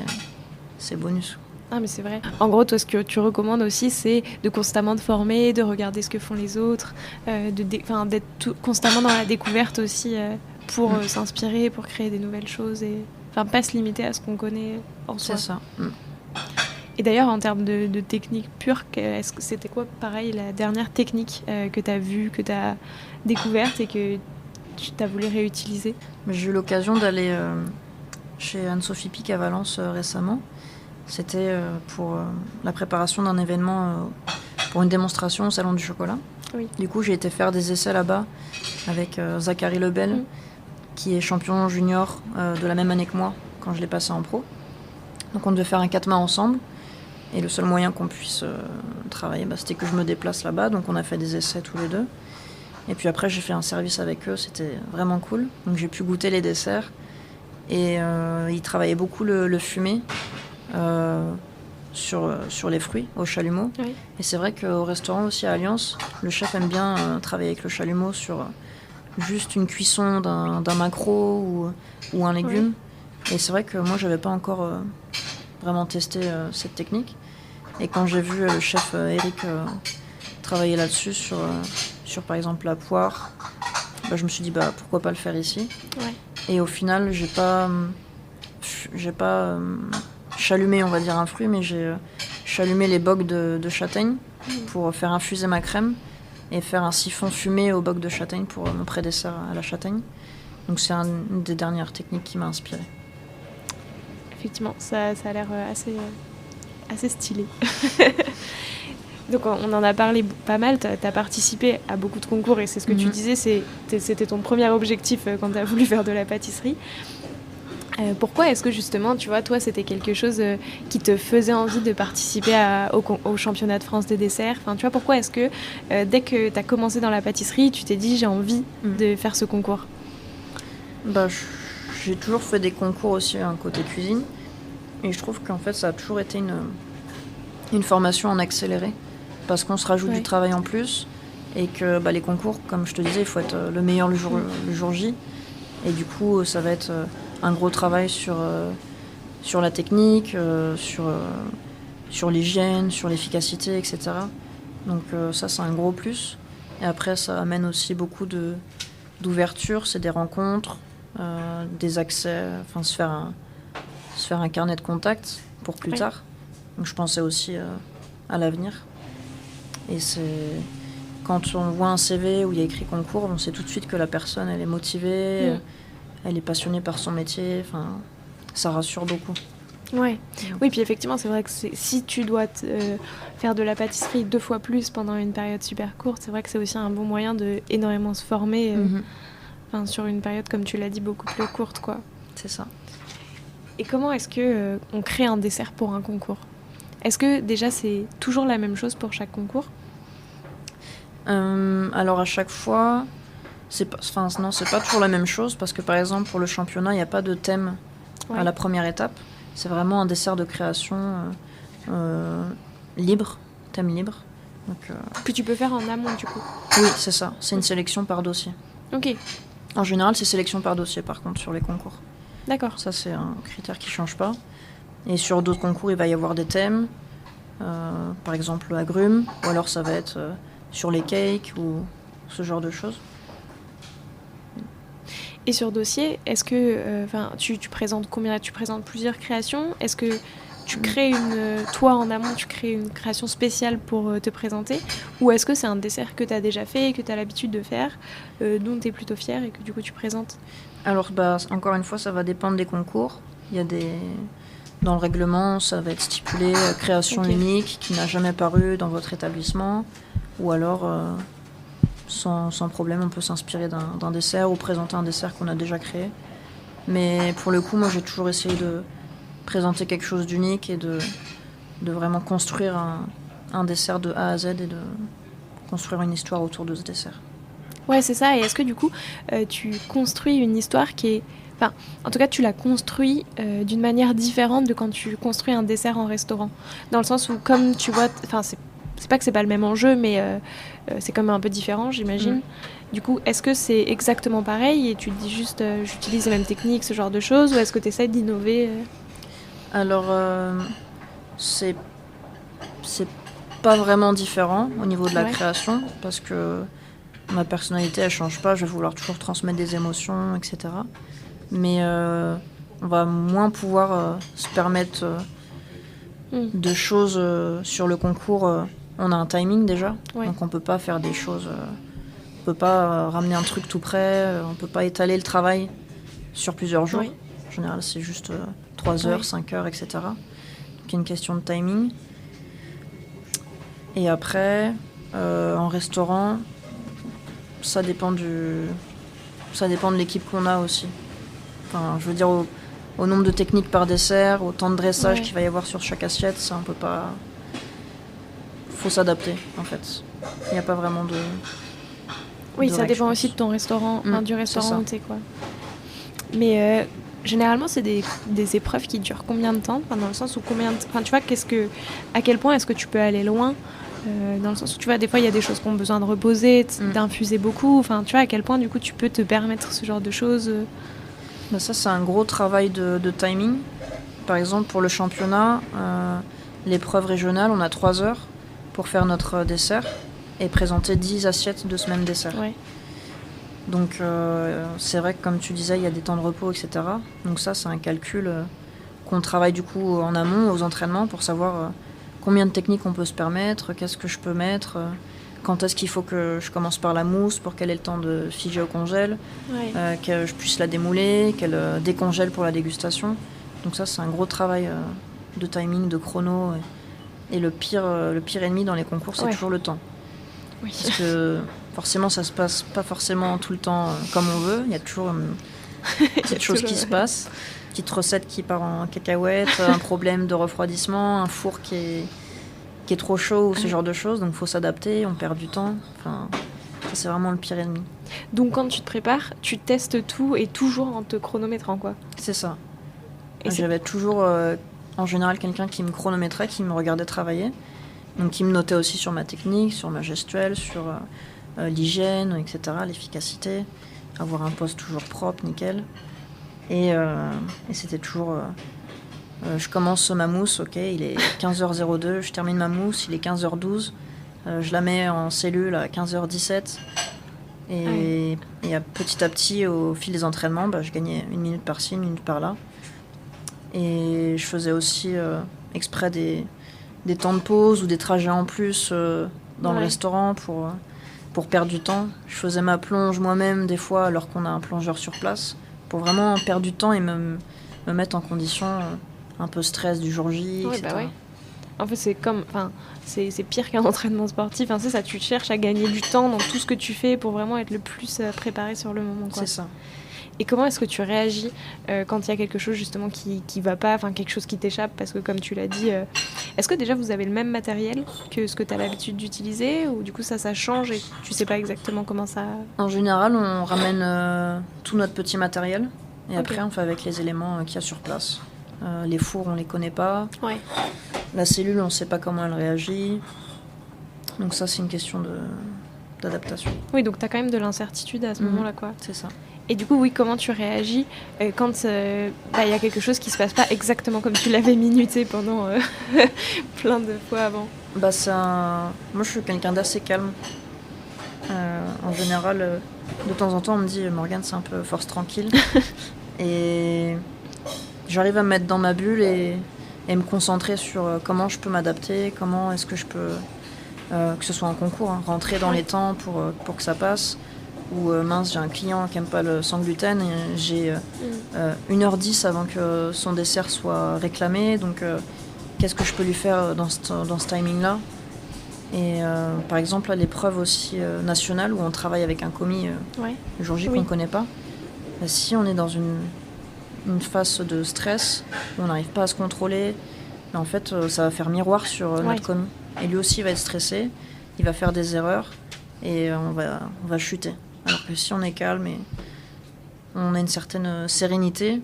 c'est bonus. Ah mais c'est vrai. En gros, toi, ce que tu recommandes aussi, c'est de constamment te former, de regarder ce que font les autres, d'être constamment dans la découverte aussi pour s'inspirer, pour créer des nouvelles choses et pas se limiter à ce qu'on connaît en soi. C'est ça. Et d'ailleurs, en termes de technique pure, est-ce que c'était quoi, pareil, la dernière technique que tu as vue, que tu as découverte et que tu as voulu réutiliser? J'ai eu l'occasion d'aller chez Anne-Sophie Pic à Valence récemment. C'était pour la préparation d'un événement, pour une démonstration au Salon du Chocolat. Oui. Du coup, j'ai été faire des essais là-bas avec Zachary Lebel, qui est champion junior de la même année que moi, quand je l'ai passé en pro. Donc on devait faire un 4 mains ensemble. Et le seul moyen qu'on puisse travailler, c'était que je me déplace là-bas. Donc on a fait des essais tous les deux. Et puis après, j'ai fait un service avec eux. C'était vraiment cool. Donc j'ai pu goûter les desserts. Et ils travaillaient beaucoup le fumé. Sur les fruits au chalumeau. Oui. Et c'est vrai qu'au restaurant aussi à Alliance, le chef aime bien travailler avec le chalumeau sur juste une cuisson d'un maquereau ou un légume. Oui. Et c'est vrai que moi j'avais pas encore vraiment testé cette technique. Et quand j'ai vu le chef Eric travailler là-dessus sur sur par exemple la poire, je me suis dit pourquoi pas le faire ici. Ouais. Et au final, j'ai pas chalumé, on va dire, un fruit, mais j'ai chalumé les bocs de châtaigne pour faire infuser ma crème et faire un siphon fumé au boc de châtaigne pour mon pré-dessert à la châtaigne. Donc c'est une des dernières techniques qui m'a inspirée. Effectivement, ça a l'air assez stylé. Donc on en a parlé pas mal, tu as participé à beaucoup de concours et c'est ce que tu disais, c'était ton premier objectif quand tu as voulu faire de la pâtisserie. Pourquoi est-ce que justement, tu vois, toi c'était quelque chose qui te faisait envie de participer au championnat de France des desserts? Enfin, tu vois, pourquoi est-ce que dès que tu as commencé dans la pâtisserie, tu t'es dit j'ai envie de faire ce concours? J'ai toujours fait des concours aussi côté cuisine et je trouve qu'en fait ça a toujours été une formation en accéléré parce qu'on se rajoute du travail en plus et que les concours, comme je te disais, il faut être le meilleur le jour J et du coup ça va être un gros travail sur la technique, sur l'hygiène, sur l'efficacité, etc. Donc ça c'est un gros plus et après ça amène aussi beaucoup d'ouverture, c'est des rencontres, des accès, enfin se faire un carnet de contacts pour plus tard. Donc je pensais aussi à l'avenir. Et c'est quand on voit un CV où il y a écrit concours, on sait tout de suite que la personne elle est motivée, elle est passionnée par son métier. Enfin, ça rassure beaucoup. Ouais. Oui, puis effectivement, c'est vrai que si tu dois faire de la pâtisserie 2 fois plus pendant une période super courte, c'est vrai que c'est aussi un bon moyen de énormément se former sur une période, comme tu l'as dit, beaucoup plus courte, quoi. C'est ça. Et comment est-ce que on crée un dessert pour un concours? Est-ce que déjà c'est toujours la même chose pour chaque concours? Alors à chaque fois, c'est pas toujours la même chose parce que par exemple pour le championnat, il n'y a pas de thème à la première étape. C'est vraiment un dessert de création libre, thème libre. Donc, que tu peux faire en amont du coup? Oui, c'est ça. C'est une sélection par dossier. Ok. En général, c'est sélection par dossier par contre sur les concours. D'accord. Ça, c'est un critère qui ne change pas. Et sur d'autres concours, il va y avoir des thèmes, par exemple agrumes, ou alors ça va être sur les cakes ou ce genre de choses. Et sur dossier, est-ce que tu présentes combien? Tu présentes plusieurs créations? Est-ce que tu crées toi en amont, tu crées une création spéciale pour te présenter? Ou est-ce que c'est un dessert que tu as déjà fait, que tu as l'habitude de faire, dont tu es plutôt fière et que du coup tu présentes? Alors, encore une fois, ça va dépendre des concours. Il y a dans le règlement, ça va être stipulé création unique qui n'a jamais paru dans votre établissement. Ou alors, sans problème, on peut s'inspirer d'un dessert ou présenter un dessert qu'on a déjà créé. Mais pour le coup, moi, j'ai toujours essayé de présenter quelque chose d'unique et de vraiment construire un dessert de A à Z et de construire une histoire autour de ce dessert. Ouais, c'est ça. Et est-ce que du coup, tu construis une histoire qui est... Enfin, en tout cas, tu la construis d'une manière différente de quand tu construis un dessert en restaurant. Dans le sens où, comme tu vois... Enfin, c'est pas que c'est pas le même enjeu, mais c'est quand même un peu différent, j'imagine. Du coup, est-ce que c'est exactement pareil et tu te dis juste j'utilise les mêmes techniques, ce genre de choses, ou est-ce que tu essaies d'innover Alors, c'est pas vraiment différent au niveau de la création, parce que ma personnalité, elle change pas. Je vais vouloir toujours transmettre des émotions, etc. Mais on va moins pouvoir se permettre de choses sur le concours. On a un timing déjà, donc on peut pas faire des choses... on peut pas ramener un truc tout prêt, on peut pas étaler le travail sur plusieurs jours. En général, c'est juste 3 heures, 5 heures, etc. Donc il y a une question de timing. Et après, en restaurant... Ça dépend de l'équipe qu'on a aussi. Enfin, je veux dire, au nombre de techniques par dessert, au temps de dressage qu'il va y avoir sur chaque assiette, ça on peut pas... Faut s'adapter, en fait. Il n'y a pas vraiment de... Oui, ça dépend aussi de ton restaurant, du restaurant où t'es, quoi. Mais généralement, c'est des épreuves qui durent combien de temps? Enfin, dans le sens où tu vois, à quel point est-ce que tu peux aller loin? Dans le sens où tu vois, des fois il y a des choses qui ont besoin de reposer, d'infuser beaucoup, enfin tu vois à quel point du coup tu peux te permettre ce genre de choses. Ça c'est un gros travail de timing. Par exemple pour le championnat, l'épreuve régionale, on a 3 heures pour faire notre dessert. et présenter 10 assiettes de ce même dessert. Ouais. Donc c'est vrai que comme tu disais, il y a des temps de repos, etc. Donc ça, c'est un calcul qu'on travaille du coup en amont aux entraînements pour savoir combien de techniques on peut se permettre, qu'est-ce que je peux mettre, quand est-ce qu'il faut que je commence par la mousse pour qu'elle ait le temps de figer au congèle, que je puisse la démouler, qu'elle décongèle pour la dégustation. Donc ça, c'est un gros travail de timing, de chrono. Et le pire ennemi dans les concours, c'est toujours le temps. Oui. Parce que forcément, ça se passe pas forcément tout le temps comme on veut. Il y a toujours une petite chose qui se passe. Une petite recette qui part en cacahuète, un problème de refroidissement, un four qui est trop chaud ou ce genre de choses. Donc il faut s'adapter, on perd du temps. Enfin, ça, c'est vraiment le pire ennemi. Donc quand tu te prépares, tu testes tout et toujours en te chronométrant, quoi. C'est ça. Et j'avais toujours, en général, quelqu'un qui me chronométrait, qui me regardait travailler. Donc qui me notait aussi sur ma technique, sur ma gestuelle, sur l'hygiène, etc., l'efficacité. Avoir un poste toujours propre, nickel. Et c'était toujours... je commence ma mousse, ok, il est 15h02, je termine ma mousse, il est 15h12. Je la mets en cellule à 15h17. Et petit à petit, au fil des entraînements, je gagnais 1 minute par-ci, 1 minute par-là. Et je faisais aussi exprès des temps de pause ou des trajets en plus dans le restaurant pour perdre du temps. Je faisais ma plonge moi-même des fois alors qu'on a un plongeur sur place pour vraiment perdre du temps et me mettre en condition un peu stress du jour J, etc. Bah ouais. En fait, c'est pire qu'un entraînement sportif. Enfin, c'est ça, tu cherches à gagner du temps dans tout ce que tu fais pour vraiment être le plus préparé sur le moment, quoi. C'est ça. Et comment est-ce que tu réagis quand il y a quelque chose justement qui va pas, enfin quelque chose qui t'échappe? Parce que comme tu l'as dit, est-ce que déjà vous avez le même matériel que ce que tu as l'habitude d'utiliser, ou du coup ça change et tu sais pas exactement comment ça... En général, on ramène tout notre petit matériel et après on fait avec les éléments qu'il y a sur place. Les fours, on les connaît pas. Ouais. La cellule, on sait pas comment elle réagit. Donc ça, c'est une question d'adaptation. Oui, donc tu as quand même de l'incertitude à ce moment-là, quoi. C'est ça. Et du coup, oui, comment tu réagis quand y a quelque chose qui se passe pas exactement comme tu l'avais minuté pendant plein de fois avant? Moi, je suis quelqu'un d'assez calme. En général, de temps en temps, on me dit « Morgane, c'est un peu force tranquille ». Et j'arrive à me mettre dans ma bulle et me concentrer sur comment je peux m'adapter, comment est-ce que je peux, que ce soit en concours, rentrer dans les temps pour que ça passe. Ou mince, j'ai un client qui n'aime pas le sans gluten et j'ai 1h10 avant que son dessert soit réclamé. Donc, qu'est-ce que je peux lui faire dans ce timing-là? Et par exemple, à l'épreuve aussi nationale où on travaille avec un commis le jour J qu'on ne connaît pas, si on est dans une phase de stress où on n'arrive pas à se contrôler, en fait, ça va faire miroir sur notre commis. Et lui aussi va être stressé, il va faire des erreurs et on va chuter. Alors que si on est calme et on a une certaine sérénité,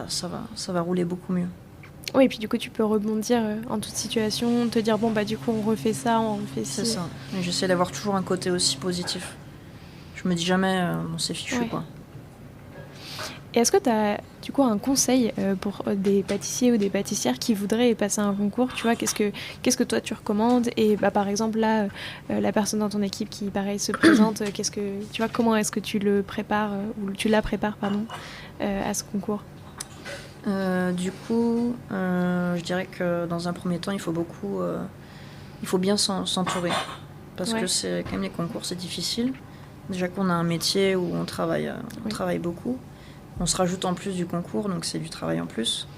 ça va rouler beaucoup mieux. Oui, et puis du coup, tu peux rebondir en toute situation, te dire, du coup, on refait ça, on refait ci. C'est ça. Et j'essaie d'avoir toujours un côté aussi positif. Je me dis jamais, c'est fichu, quoi. Et est-ce que tu as du coup un conseil pour des pâtissiers ou des pâtissières qui voudraient passer un concours? Tu vois, qu'est-ce que toi tu recommandes? Et par exemple là, la personne dans ton équipe qui pareil se présente, tu vois, comment est-ce que tu le prépares ou tu la prépares à ce concours? Du coup, je dirais que dans un premier temps, il faut bien s'entourer parce que c'est quand même les concours, c'est difficile. Déjà qu'on a un métier où on travaille beaucoup. On se rajoute en plus du concours, donc c'est du travail en plus.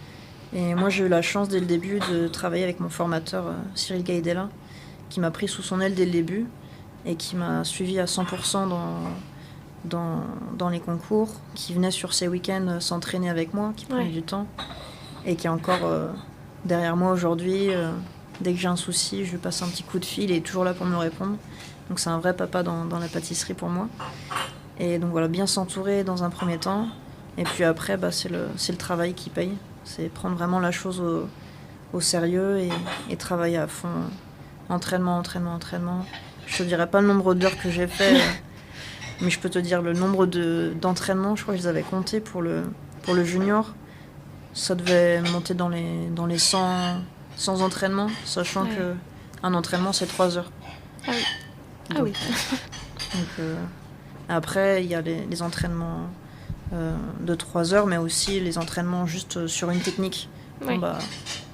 Et moi, j'ai eu la chance dès le début de travailler avec mon formateur Cyril Gaïdella, qui m'a pris sous son aile dès le début et qui m'a suivi à 100% dans les concours, qui venait sur ses week-ends s'entraîner avec moi, qui prenait du temps et qui est encore derrière moi aujourd'hui. Dès que j'ai un souci, je lui passe un petit coup de fil et il est toujours là pour me répondre. Donc c'est un vrai papa dans la pâtisserie pour moi. Et donc voilà, bien s'entourer dans un premier temps. Et puis après, c'est le travail qui paye. C'est prendre vraiment la chose au sérieux et travailler à fond. Entraînement. Je te dirais pas le nombre d'heures que j'ai fait, mais je peux te dire le nombre d'entraînements. Je crois que je les avais comptés pour le junior. Ça devait monter dans les 100 entraînements, sachant qu'un entraînement, c'est 3 heures. Ah oui. Ah Donc, oui. donc, après, il y a les entraînements de 3 heures, mais aussi les entraînements juste sur une technique. Ouais. Bon, bah,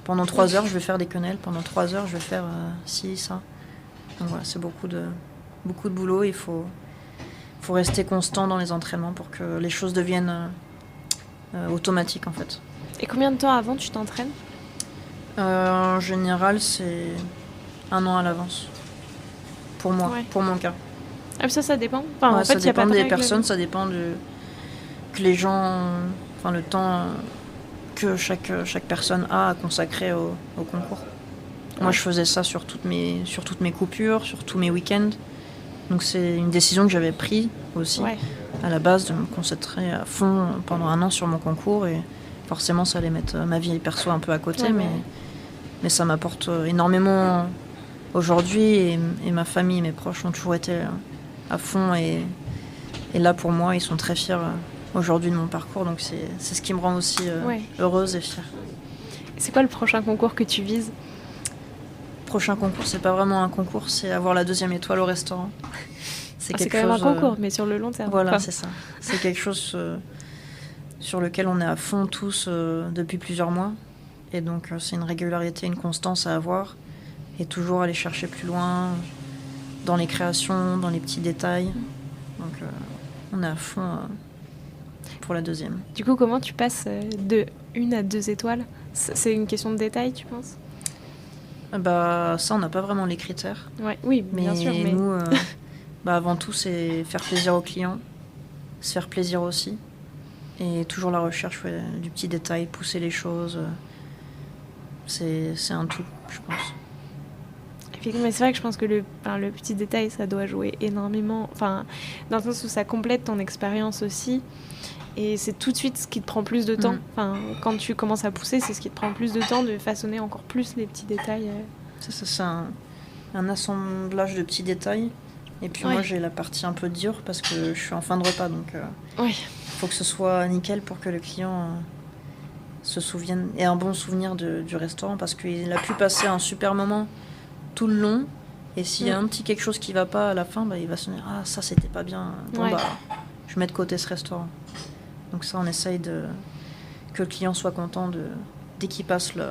pendant 3 heures, je vais faire des quenelles. Pendant 3 heures, je vais faire ci, ça. Donc voilà, c'est beaucoup de boulot. Il faut rester constant dans les entraînements pour que les choses deviennent automatiques, en fait. Et combien de temps avant tu t'entraînes? En général, c'est 1 an à l'avance. Pour moi, Ouais. pour mon cas. Ah, ça dépend. Enfin, Ouais, en fait, ça il y a pas dépend de des règle. personnes, ça dépend que les gens, enfin le temps que chaque personne a à consacrer au concours. Moi, je faisais ça sur toutes mes coupures, sur tous mes week-ends. Donc c'est une décision que j'avais prise aussi, à la base, de me concentrer à fond pendant 1 an sur mon concours. Et forcément, ça allait mettre ma vie perso un peu à côté, mais ça m'apporte énormément aujourd'hui. Et ma famille, mes proches ont toujours été à fond. Et là, pour moi, ils sont très fiers aujourd'hui de mon parcours. Donc c'est ce qui me rend aussi heureuse et fière. C'est quoi le prochain concours que tu vises? Prochain concours, c'est pas vraiment un concours, c'est avoir la 2e étoile au restaurant. C'est quand même un concours, mais sur le long terme. Voilà, c'est ça. C'est quelque chose sur lequel on est à fond tous depuis plusieurs mois. Et donc, c'est une régularité, une constance à avoir. Et toujours aller chercher plus loin dans les créations, dans les petits détails. Donc, on est à fond pour la 2e. Du coup, comment tu passes de 1 à 2 étoiles? C'est une question de détail, tu penses? Bah, ça, on n'a pas vraiment les critères. Ouais, oui, bien sûr. Mais nous, avant tout, c'est faire plaisir aux clients, se faire plaisir aussi. Et toujours la recherche du petit détail, pousser les choses. C'est un tout, je pense. Mais c'est vrai que je pense que le petit détail, ça doit jouer énormément. Enfin, dans le sens où ça complète ton expérience aussi. Et c'est tout de suite ce qui te prend plus de temps. Enfin, quand tu commences à pousser, c'est ce qui te prend plus de temps de façonner encore plus les petits détails. C'est un assemblage de petits détails. Et puis moi, j'ai la partie un peu dure parce que je suis en fin de repas. Donc, il faut que ce soit nickel pour que le client se souvienne, ait un bon souvenir du restaurant, parce qu'il a pu passer un super moment tout le long. Et s'il y a un petit quelque chose qui va pas à la fin, il va se dire « Ah, ça, c'était pas bien. Bon, je mets de côté ce restaurant. » Donc ça, on essaye que le client soit content dès qu'il passe le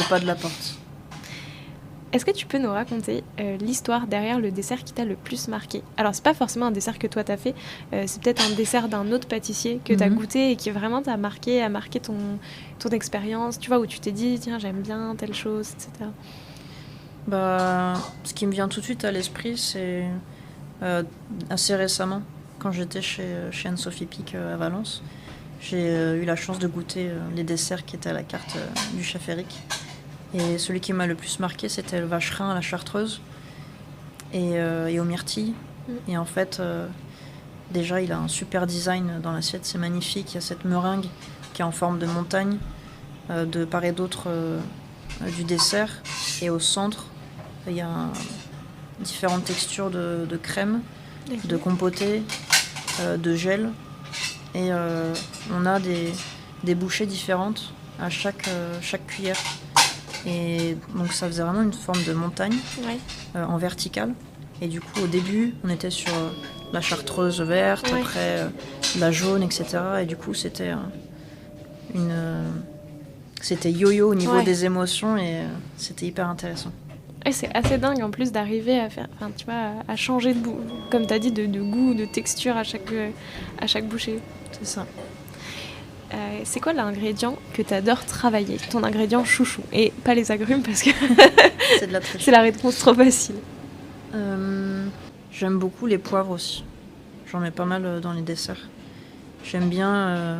pas de la porte. Est-ce que tu peux nous raconter l'histoire derrière le dessert qui t'a le plus marqué? Alors, c'est pas forcément un dessert que toi t'as fait, c'est peut-être un dessert d'un autre pâtissier que t'as goûté et qui vraiment t'a marqué, a marqué ton expérience, tu vois, où tu t'es dit, tiens, j'aime bien telle chose, etc. Ce qui me vient tout de suite à l'esprit, c'est assez récemment, quand j'étais chez Anne-Sophie Pic à Valence. J'ai eu la chance de goûter les desserts qui étaient à la carte du chef Eric. Et celui qui m'a le plus marqué, c'était le vacherin à la chartreuse et aux myrtilles. Et en fait, déjà, il a un super design dans l'assiette, c'est magnifique. Il y a cette meringue qui est en forme de montagne, de part et d'autre du dessert. Et au centre, il y a différentes textures de crème, de compoté, de gel. Et on a des bouchées différentes à chaque cuillère. Et donc ça faisait vraiment une forme de montagne en verticale. Et du coup, au début, on était sur la chartreuse verte, après la jaune, etc. Et du coup, c'était c'était yo-yo au niveau des émotions et c'était hyper intéressant. Et c'est assez dingue en plus d'arriver à faire, tu vois, à changer comme tu as dit, de goût, de texture à chaque bouchée. C'est ça. C'est quoi l'ingrédient que tu adores travailler, ton ingrédient chouchou? Et pas les agrumes parce que c'est de la triche. C'est la réponse trop facile. J'aime beaucoup les poivres aussi. J'en mets pas mal dans les desserts. J'aime bien,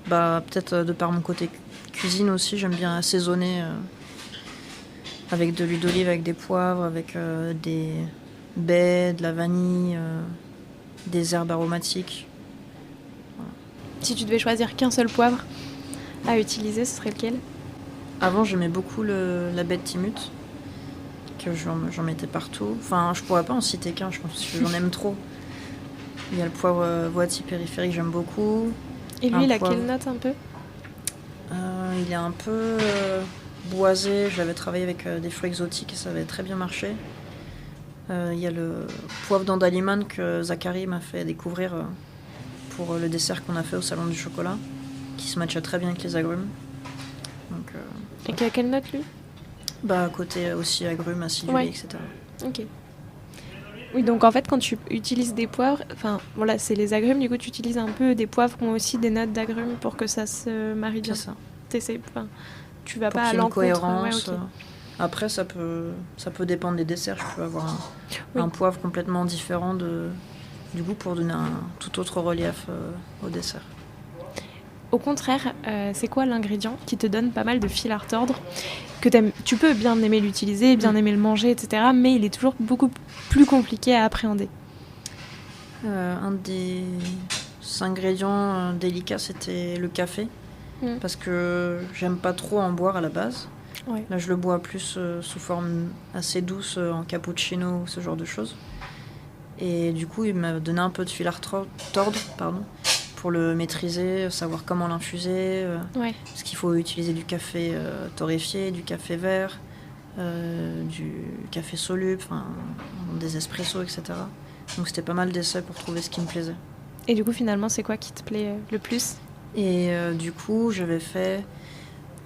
peut-être de par mon côté cuisine aussi, j'aime bien assaisonner avec de l'huile d'olive, avec des poivres, avec des baies, de la vanille, des herbes aromatiques. Si tu devais choisir qu'un seul poivre à utiliser, ce serait lequel? Avant, j'aimais beaucoup la baie de Timut, que j'en mettais partout. Enfin, je pourrais pas en citer qu'un, je pense que j'en aime trop. Il y a le poivre Voiti périphérique, j'aime beaucoup. Et lui, il a quelle note un peu? Il est un peu boisé. J'avais travaillé avec des fruits exotiques et ça avait très bien marché. Il y a le poivre d'Andaliman que Zachary m'a fait découvrir pour le dessert qu'on a fait au Salon du Chocolat, qui se matcha très bien avec les agrumes. Donc, Et qui a quelle note, lui ? Côté aussi agrumes, acidulés, Ouais. etc. Ok. Oui, donc en fait, quand tu utilises des poivres, enfin, voilà, c'est les agrumes, du coup, tu utilises un peu des poivres qui ont aussi des notes d'agrumes pour que ça se marie bien. C'est ça. Enfin, tu vas Pour pas à qu'il y ait une l'encontre. cohérence. Ouais, ok. Après, ça peut dépendre des desserts. Je peux avoir Oui. un poivre complètement différent du goût pour donner un tout autre relief au dessert. Au contraire, c'est quoi l'ingrédient qui te donne pas mal de fil à retordre que tu peux bien aimer l'utiliser, bien aimer le manger, etc. Mais il est toujours beaucoup plus compliqué à appréhender. Un des ingrédients délicats, c'était le café. Parce que j'aime pas trop en boire à la base. Ouais. Là, je le bois plus sous forme assez douce, en cappuccino ou ce genre de choses. Et du coup, il m'a donné un peu de fil à retordre, pour le maîtriser, savoir comment l'infuser. Ouais. Parce qu'il faut utiliser du café torréfié, du café vert, du café soluble, des espressos, etc. Donc c'était pas mal d'essais pour trouver ce qui me plaisait. Et du coup, finalement, c'est quoi qui te plaît le plus ? Et du coup, j'avais fait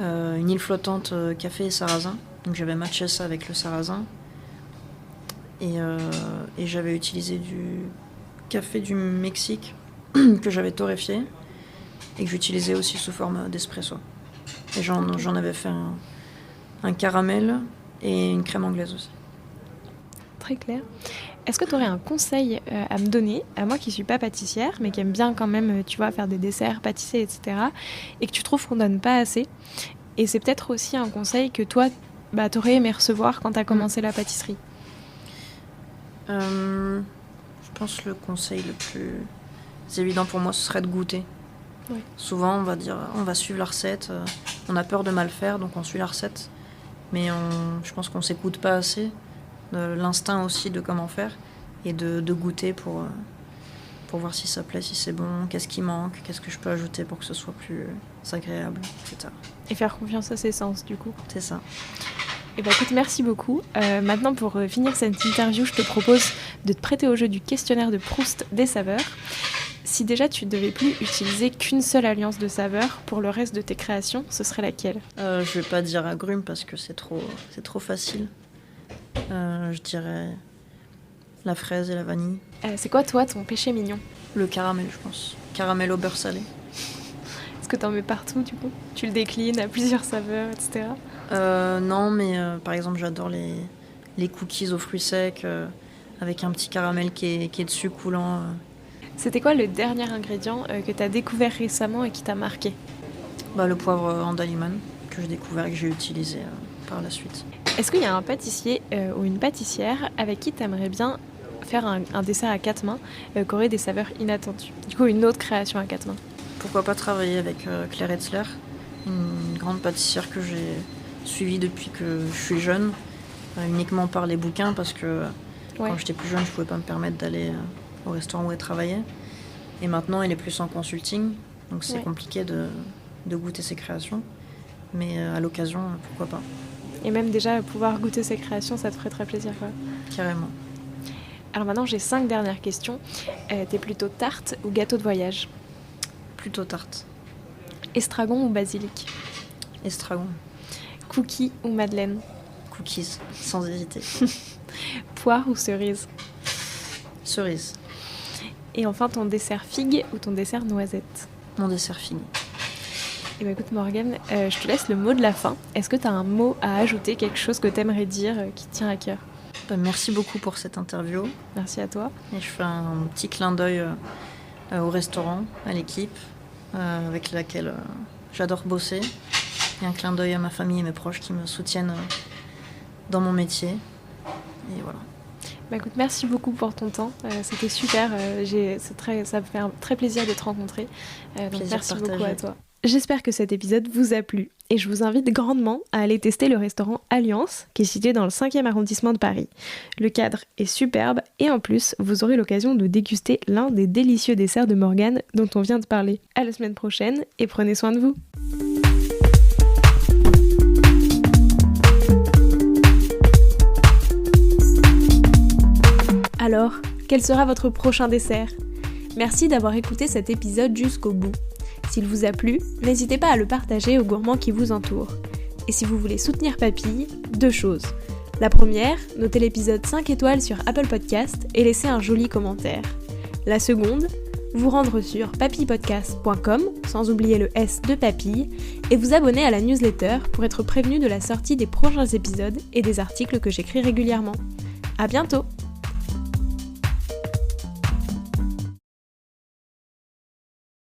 une île flottante café et sarrasin. Donc j'avais matché ça avec le sarrasin. Et j'avais utilisé du café du Mexique que j'avais torréfié et que j'utilisais aussi sous forme d'espresso. Et j'en avais fait un caramel et une crème anglaise aussi. Très clair. Est-ce que tu aurais un conseil à me donner, à moi qui suis pas pâtissière, mais qui aime bien quand même, tu vois, faire des desserts, pâtisser, etc., et que tu trouves qu'on donne pas assez ? Et c'est peut-être aussi un conseil que toi, t'aurais aimé recevoir quand tu as commencé la pâtisserie. Je pense que le conseil le plus évident pour moi, ce serait de goûter. Ouais. Souvent, on va dire, on va suivre la recette, on a peur de mal faire, donc on suit la recette. Mais je pense qu'on s'écoute pas assez. L'instinct aussi de comment faire et de goûter pour voir si ça plaît, si c'est bon, qu'est-ce qui manque, qu'est-ce que je peux ajouter pour que ce soit plus agréable, etc. Et faire confiance à ses sens, du coup. C'est ça. Et écoute, merci beaucoup. Maintenant, pour finir cette interview, je te propose de te prêter au jeu du questionnaire de Proust des saveurs. Si déjà tu ne devais plus utiliser qu'une seule alliance de saveurs pour le reste de tes créations, ce serait laquelle ? Je vais pas dire agrumes parce que c'est trop facile. Je dirais la fraise et la vanille. C'est quoi, toi, ton péché mignon ? Le caramel, je pense. Caramel au beurre salé. Est-ce que t'en mets partout, du coup ? Tu le déclines à plusieurs saveurs, etc. Non, mais par exemple, j'adore les cookies aux fruits secs avec un petit caramel qui est dessus coulant. C'était quoi le dernier ingrédient que t'as découvert récemment et qui t'a marqué ? Le poivre Andaliman que j'ai découvert et que j'ai utilisé par la suite. Est-ce qu'il y a un pâtissier ou une pâtissière avec qui t'aimerais bien faire un dessert à 4 mains qui aurait des saveurs inattendues ? Du coup, une autre création à 4 mains. Pourquoi pas travailler avec Claire Etzler, une grande pâtissière que j'ai suivie depuis que je suis jeune, uniquement par les bouquins, parce que quand j'étais plus jeune, je pouvais pas me permettre d'aller au restaurant où elle travaillait. Et maintenant, elle est plus en consulting, donc c'est compliqué de goûter ses créations. Mais à l'occasion, pourquoi pas. Et même déjà pouvoir goûter ses créations, ça te ferait très plaisir, quoi. Carrément. Alors maintenant, j'ai 5 dernières questions. T'es plutôt tarte ou gâteau de voyage ? Plutôt tarte. Estragon ou basilic ? Estragon. Cookies ou madeleine ? Cookies, sans hésiter. Poire ou cerise ? Cerise. Et enfin, ton dessert figue ou ton dessert noisette ? Mon dessert figue. Eh bien, écoute Morgane, je te laisse le mot de la fin. Est-ce que tu as un mot à ajouter, quelque chose que tu aimerais dire qui te tient à cœur ? Merci beaucoup pour cette interview. Merci à toi. Et je fais un petit clin d'œil au restaurant, à l'équipe avec laquelle j'adore bosser. Et un clin d'œil à ma famille et mes proches qui me soutiennent dans mon métier. Et voilà. Écoute, merci beaucoup pour ton temps. C'était super. Ça me fait un très plaisir de te rencontrer. Donc merci beaucoup à toi. J'espère que cet épisode vous a plu et je vous invite grandement à aller tester le restaurant Alliance qui est situé dans le 5e arrondissement de Paris. Le cadre est superbe et en plus, vous aurez l'occasion de déguster l'un des délicieux desserts de Morgane dont on vient de parler. À la semaine prochaine et prenez soin de vous. Alors, quel sera votre prochain dessert ? Merci d'avoir écouté cet épisode jusqu'au bout. S'il vous a plu, n'hésitez pas à le partager aux gourmands qui vous entourent. Et si vous voulez soutenir Papille, 2 choses. La première, notez l'épisode 5 étoiles sur Apple Podcast et laissez un joli commentaire. La seconde, vous rendre sur papillepodcast.com, sans oublier le S de Papille, et vous abonner à la newsletter pour être prévenu de la sortie des prochains épisodes et des articles que j'écris régulièrement. À bientôt!